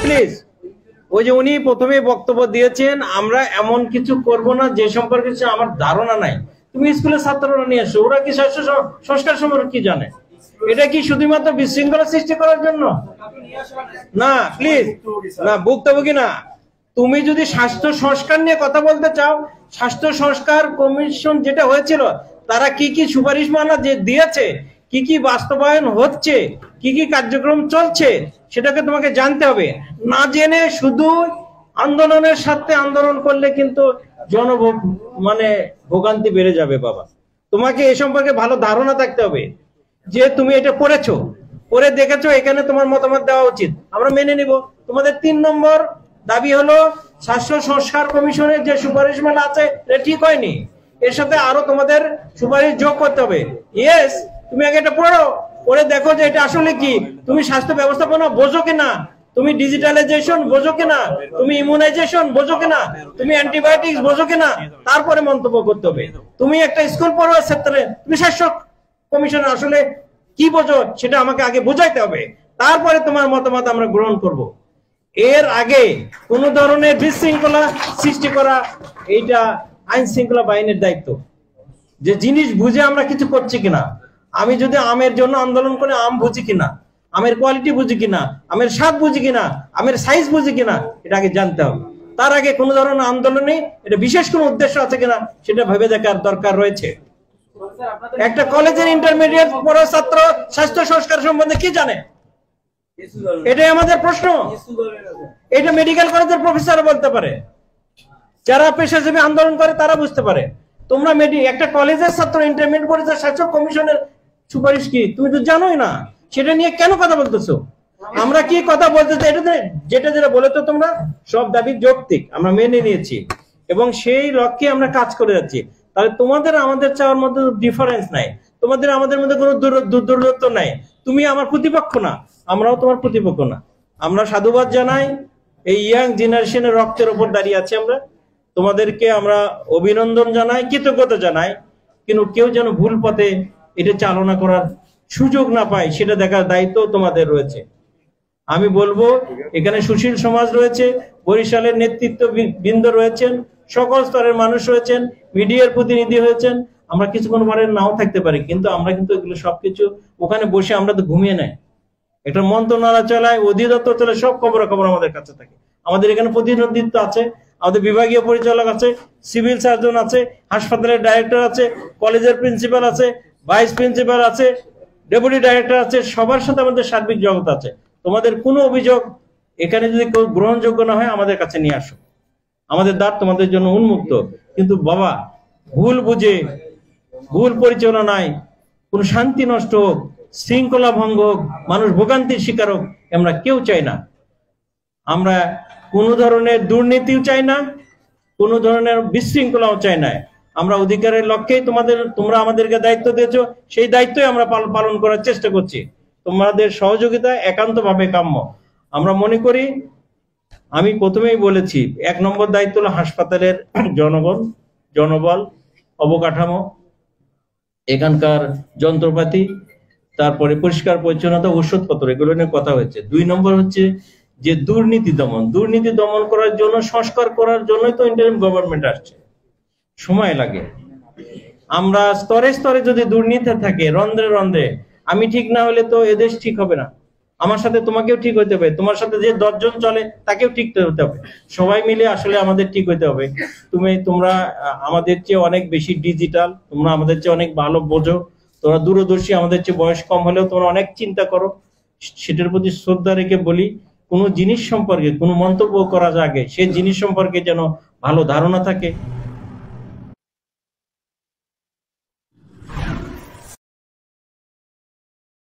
Please, ওই যে উনি প্রথমে বক্তব্য দিয়েছেন আমরা এমন কিছু করব না যে সম্পর্কে আমার ধারণা নাই। তুমি স্কুলের ছাত্ররা নিয়ে আসো, ওরা কি স্বাস্থ্য সংস্কার সম্পর্কে কি জানে? এটা কি শুধুমাত্র বিশৃঙ্খলা সৃষ্টি করার জন্য? না প্লিজ, না ভুক্তভোগী না। তুমি যদি স্বাস্থ্য সংস্কার নিয়ে কথা বলতে চাও, স্বাস্থ্য সংস্কার কমিশন যেটা হয়েছিল তারা কি কি সুপারিশমালা যে দিয়েছে, কি কি বাস্তবায়ন হচ্ছে, কি কি কার্যক্রম চলছে সেটাকে তোমাকে জানতে হবে। না জেনে শুধু আন্দোলনের সাথে আন্দোলন করলে কিন্তু ভোগান্তি বেড়ে যাবে বাবা। তোমাকে এ সম্পর্কে ভালো ধারণা থাকতে হবে যে তুমি এটা পড়েছো, পড়ে দেখেছো, এখানে তোমার মতামত দেওয়া উচিত, আমরা মেনে নিব। তোমাদের 3 নম্বর দাবি হলো স্বাস্থ্য সংস্কার কমিশনের যে সুপারিশমালা আছে এটা ঠিক হয়নি, এর সাথে আরো তোমাদের সুপারিশ যোগ করতে হবে। ইয়েস, তুমি আগে এটা পড়ো, পড়ে দেখো যে এটা আসলে কি, তুমি স্বাস্থ্য ব্যবস্থাপনা বোঝো কিনা, তুমি ডিজিটালাইজেশন বোঝো কিনা, তুমি ইমিউনাইজেশন বোঝো কিনা, তুমি অ্যান্টিবায়োটিক্স বোঝো কিনা, তারপরে মন্তব্য করতে হবে। তুমি একটা স্কুল পড়ুয়ার ক্ষেত্রে তুমি স্বাস্থ্য কমিশন আসলে কি বোঝো সেটা আমাকে আগে বোঝাইতে হবে, তারপরে তোমার মতামত আমরা গ্রহণ করব। এর আগে কোন ধরনের বিশৃঙ্খলা সৃষ্টি করা এইটা আইন শৃঙ্খলা বাহিনীর দায়িত্ব, যে জিনিস বুঝে আমরা কিছু করছি কিনা। আমি যদি আমের জন্য আন্দোলন করে আম বুঝি কিনা, আমের কোয়ালিটি বুঝি কিনা, আমের স্বাদ বুঝি কিনা, আমের সাইজ বুঝি কিনা, এটা আগে জানতে হবে। তার আগে কোন ধরনের আন্দোলনে এটা বিশেষ কোনো উদ্দেশ্য আছে কিনা সেটা ভেবে দেখার দরকার রয়েছে। একটা কলেজের ইন্টারমিডিয়েট পড়া ছাত্র স্বাস্থ্য সংস্কার সম্বন্ধে কি জানে? এটাই আমাদের প্রশ্ন। এটা মেডিকেল কলেজের প্রফেসর বলতে পারে, যারা পেশাজীবী আন্দোলন করে তারা বুঝতে পারে। তোমরা একটা কলেজের ছাত্র ইন্টারমিডিয়েট পড়েছে, স্বাস্থ্য কমিশনের সুপারিশ কি তুমি তো জানোই না, সেটা নিয়ে কেন কথা বলতেছো? আমরা কি কথা বলতে চাই, যেটা যেটা বলেছো তোমরা সব দাবি যৌক্তিক, আমরা মেনে নিয়েছি এবং সেই লক্ষ্যে আমরা কাজ করে যাচ্ছি। তাহলে তোমাদের আমাদের চাওয়ার মধ্যে ডিফারেন্স নাই, তোমাদের আমাদের মধ্যে কোনো দূরত্ব নাই। তুমি আমার প্রতিপক্ষ না, আমরাও তোমার প্রতিপক্ষ না। আমরা সাধুবাদ জানাই, এই ইয়াং জেনারেশনের রক্তের উপর দাঁড়িয়ে আছি আমরা। তোমাদেরকে আমরা অভিনন্দন জানাই, কৃতজ্ঞতা জানাই, কিন্তু কেউ যেন ভুল পথে এটা চালনা করার সুযোগ না পায় সেটা দেখার দায়িত্ব তোমাদের রয়েছে। আমি বলবো এখানে সুশীল সমাজ রয়েছে, বরিশালের নেতৃত্ব বৃন্দ রয়েছেন, সকল স্তরের মানুষ রয়েছেন, মিডিয়ার প্রতিনিধি হয়েছেন। আমরা কিছুক্ষণ পরে নাও থাকতে পারি, কিন্তু আমরা কিন্তু এগুলো সবকিছু ওখানে বসে আমরা তো ঘুমিয়ে নাই। একটা মন্ত্রণালয় চালায়, অধিদপ্তর চালায়, সব খবর আমাদের কাছে থাকে। আমাদের এখানে প্রতিনিধিত্ব আছে, আমাদের বিভাগীয় পরিচালক আছে, সিভিল সার্জন আছে, হাসপাতালের ডাইরেক্টর আছে, কলেজের প্রিন্সিপাল আছে, ভাইস প্রিন্সিপাল আছে, ডেপুটি ডাইরেক্টর আছে, সবার সাথে আমাদের সার্বিক জগৎ আছে। তোমাদের কোনো অভিযোগ এখানে যদি কেউ গ্রহণযোগ্য না হয় আমাদের কাছে নিয়ে আসো, আমাদের দ্বার তোমাদের জন্য উন্মুক্ত। কিন্তু বাবা, ভুল বুঝে, ভুল পরিচালনায় কোন শান্তি নষ্ট হোক, শৃঙ্খলা ভঙ্গ হোক, মানুষ ভোগান্তির শিকার হোক, আমরা কেউ চাই না। আমরা কোন ধরনের দুর্নীতিও চাই না, কোন ধরনের বিশৃঙ্খলাও চাই না। আমরা অধিকারের লক্ষ্যেই তোমরা আমাদেরকে দায়িত্ব দিয়েছো, সেই দায়িত্বই আমরা পালন করার চেষ্টা করছি। তোমাদের সহযোগিতা একান্তভাবে কাম্য। আমরা মনে করি, আমি প্রথমেই বলেছি, 1 নম্বর দায়িত্ব হলো হাসপাতালের জনবল, অবকাঠামো, এখানকার যন্ত্রপাতি, তারপরে পরিষ্কার পরিচ্ছন্নতা, ওষুধপত্র, এগুলো নিয়ে কথা হয়েছে। 2 নম্বর হচ্ছে যে দুর্নীতি দমন করার জন্য, সংস্কার করার জন্যই তো ইন্টারিম গভর্নমেন্ট আসছে, সময় লাগে। আমরা স্তরে স্তরে যদি দুর্নীতি থাকে, রন্ধ্রে রন্ধ্রে, আমি ঠিক না হলে তো এদেশ ঠিক হবে না। আমার সাথে তোমাকেও ঠিক হইতে হবে, তোমার সাথে যে 10 জন চলে তাকেও ঠিক হতে হবে, সবাই মিলে আসলে আমাদের ঠিক হইতে হবে। তোমরা আমাদের চেয়ে অনেক বেশি ডিজিটাল, তোমরা আমাদের চেয়ে অনেক ভালো বোঝো, তোমরা দূরদর্শী, আমাদের চেয়ে বয়স কম হলেও তোমরা অনেক চিন্তা করো। সেটার প্রতি শ্রদ্ধা রেখে বলি, কোনো জিনিস সম্পর্কে কোনো মন্তব্য করার আগে সেই জিনিস সম্পর্কে যেন ভালো ধারণা থাকে,